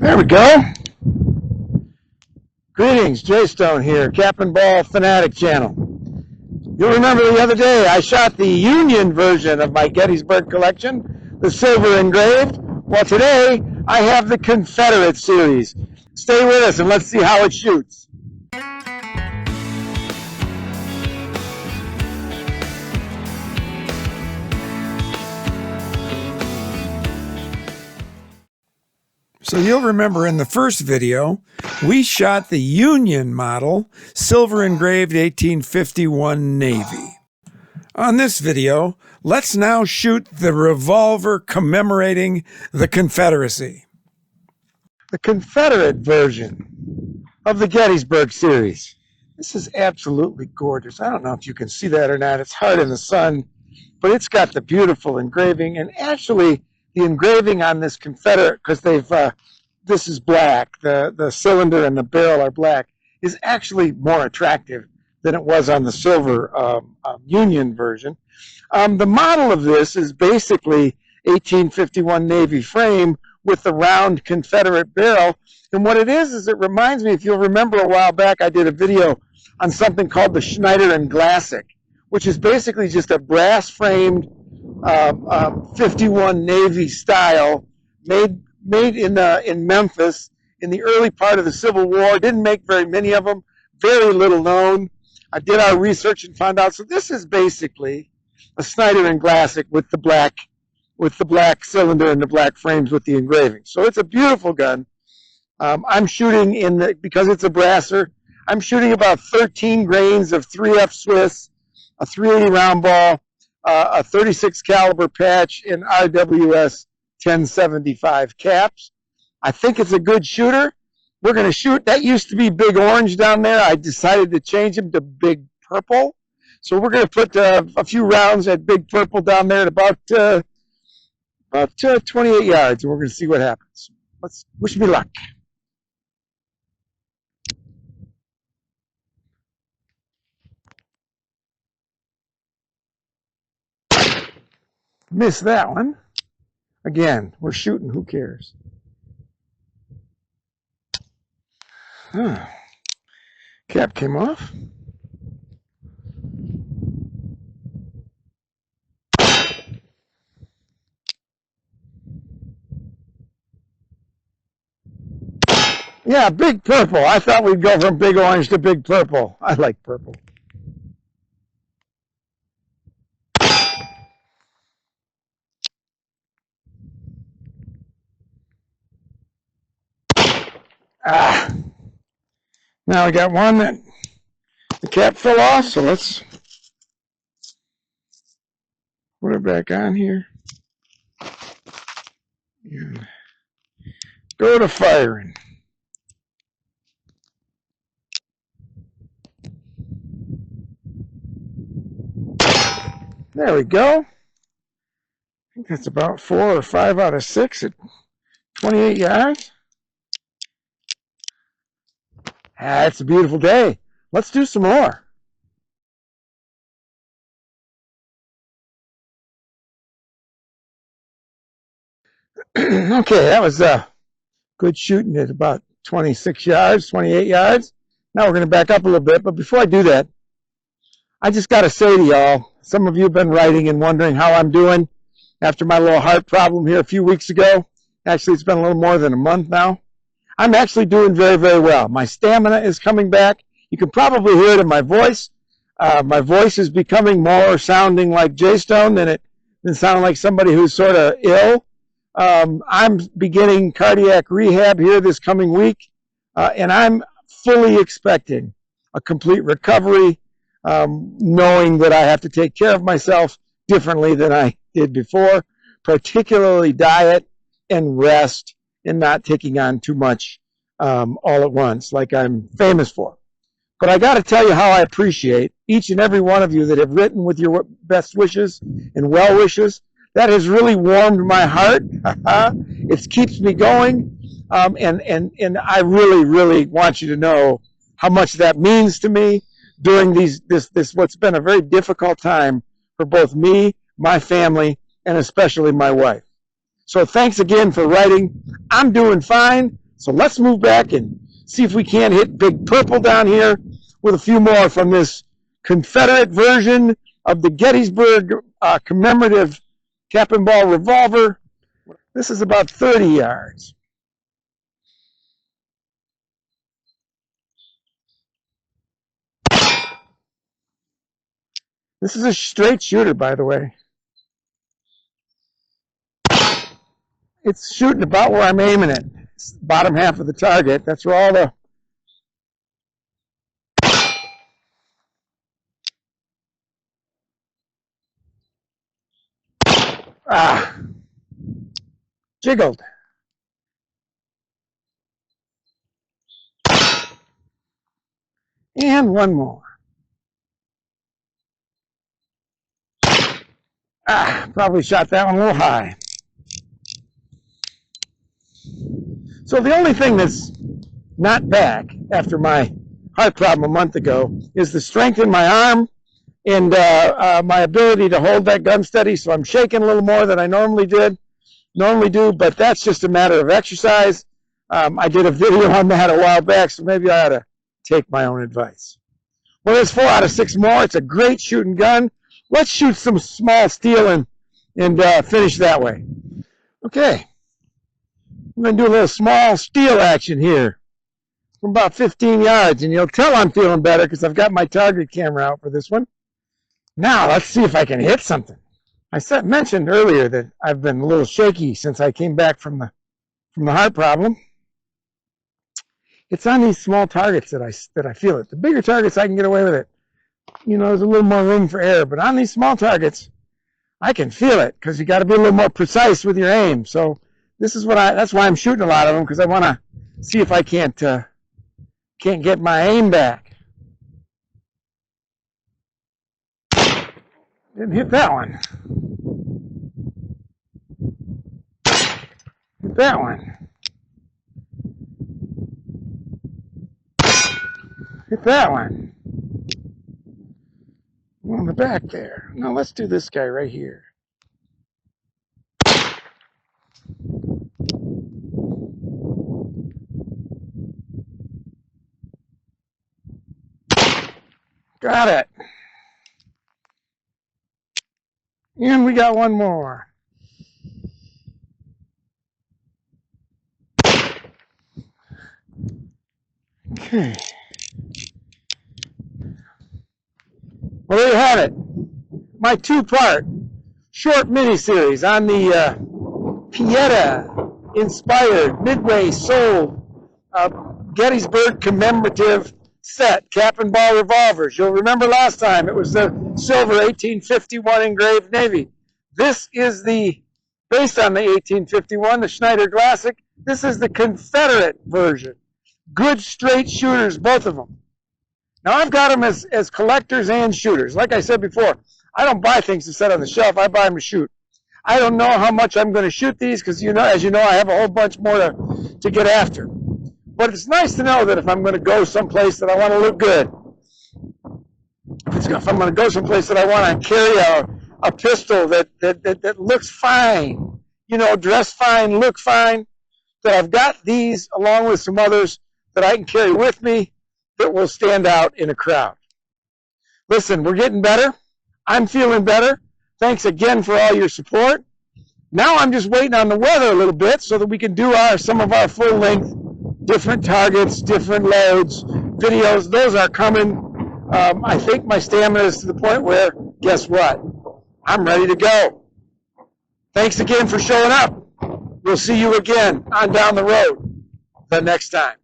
There we go. Greetings, Jay Stone here, Cap and Ball Fanatic Channel. You'll remember the other day I shot the Union version of my Gettysburg collection, the silver engraved. Well, today I have the Confederate series. Stay with us and let's see how it shoots. So you'll remember in the first video, we shot the Union model, silver engraved 1851 Navy. On this video, let's now shoot the Revolver commemorating the Confederacy. The Confederate version of the Gettysburg series. This is absolutely gorgeous. I don't know if you can see that or not. It's hard in the sun, but it's got the beautiful engraving, and actually the engraving on this Confederate, because they've this is black, the cylinder and the barrel are black, is actually more attractive than it was on the silver Union version. The model of this is basically 1851 Navy frame with the round Confederate barrel, and what it is it reminds me, if you'll remember a while back, I did a video on something called the Schneider and Glassic, which is basically just a brass framed 51 Navy style, made in Memphis in the early part of the Civil War. Didn't make very many of them, very little known. I did our research and found out. So this is basically a Schneider and Glassic with the black cylinder and the black frames with the engraving. So it's a beautiful gun. I'm shooting because it's a brasser, I'm shooting about 13 grains of 3F Swiss, a 380 round ball, a 36 caliber patch, in RWS 1075 caps. I think it's a good shooter. We're going to shoot. That used to be Big Orange down there. I decided to change him to Big Purple. So we're going to put a few rounds at Big Purple down there at about 28 yards, and we're going to see what happens. Wish me luck. Missed that one. Again, we're shooting. Who cares? Cap came off. Yeah, Big Purple. I thought we'd go from Big Orange to Big Purple. I like purple. Now I got one that the cap fell off, so let's put it back on here and go to firing. There we go. I think that's about 4 or 5 out of 6 at 28 yards. It's a beautiful day. Let's do some more. Okay, that was good shooting at about 26 yards, 28 yards. Now we're going to back up a little bit, but before I do that, I just got to say to y'all, some of you have been writing and wondering how I'm doing after my little heart problem here a few weeks ago. Actually, it's been a little more than a month now. I'm actually doing very, very well. My stamina is coming back. You can probably hear it in my voice. My voice is becoming more sounding like Jay Stone than sounding like somebody who's sort of ill. I'm beginning cardiac rehab here this coming week, and I'm fully expecting a complete recovery, knowing that I have to take care of myself differently than I did before, particularly diet and rest, and not taking on too much all at once like I'm famous for. But I got to tell you how I appreciate each and every one of you that have written with your best wishes and well wishes. That has really warmed my heart. It keeps me going, and I really, really want you to know how much that means to me during this what's been a very difficult time for both me, my family, and especially my wife. So thanks again for writing. I'm doing fine. So let's move back and see if we can't hit Big Purple down here with a few more from this Confederate version of the Gettysburg Commemorative Cap and Ball Revolver. This is about 30 yards. This is a straight shooter, by the way. It's shooting about where I'm aiming it. It's the bottom half of the target. That's where all the jiggled. And one more. Probably shot that one a little high. So the only thing that's not back after my heart problem a month ago is the strength in my arm and my ability to hold that gun steady. So I'm shaking a little more than I normally do, but that's just a matter of exercise. I did a video on that a while back, so maybe I ought to take my own advice. Well, there's 4 out of 6 more. It's a great shooting gun. Let's shoot some small steel and finish that way. Okay. I'm going to do a little small steel action here from about 15 yards, and you'll tell I'm feeling better because I've got my target camera out for this one. Now, let's see if I can hit something. I mentioned earlier that I've been a little shaky since I came back from the heart problem. It's on these small targets that I feel it. The bigger targets, I can get away with it. You know, there's a little more room for error. But on these small targets, I can feel it because you got to be a little more precise with your aim. So this is that's why I'm shooting a lot of them, because I want to see if I can't get my aim back. Didn't hit that one. Hit that one. Hit that one. One on the back there. No, let's do this guy right here. Got it. And we got one more. Okay. Well, there you have it. My 2-part short mini-series on the Pietta inspired, Midway sold Gettysburg Commemorative set, cap and ball revolvers. You'll remember last time it was the silver 1851 engraved Navy. This is based on the 1851, the Schneider Classic. This is the Confederate version. Good straight shooters, both of them. Now, I've got them as collectors and shooters. Like I said before, I don't buy things to set on the shelf. I buy them to shoot. I don't know how much I'm going to shoot these because, as you know, I have a whole bunch more to get after. But it's nice to know that if I'm going to go someplace that I want to look good, if I'm going to go someplace that I want to carry a pistol that looks fine, dress fine, look fine, that I've got these along with some others that I can carry with me that will stand out in a crowd. Listen, we're getting better. I'm feeling better. Thanks again for all your support. Now I'm just waiting on the weather a little bit so that we can do some of our full-length, different targets, different loads, videos. Those are coming. I think my stamina is to the point where, guess what? I'm ready to go. Thanks again for showing up. We'll see you again on down the road the next time.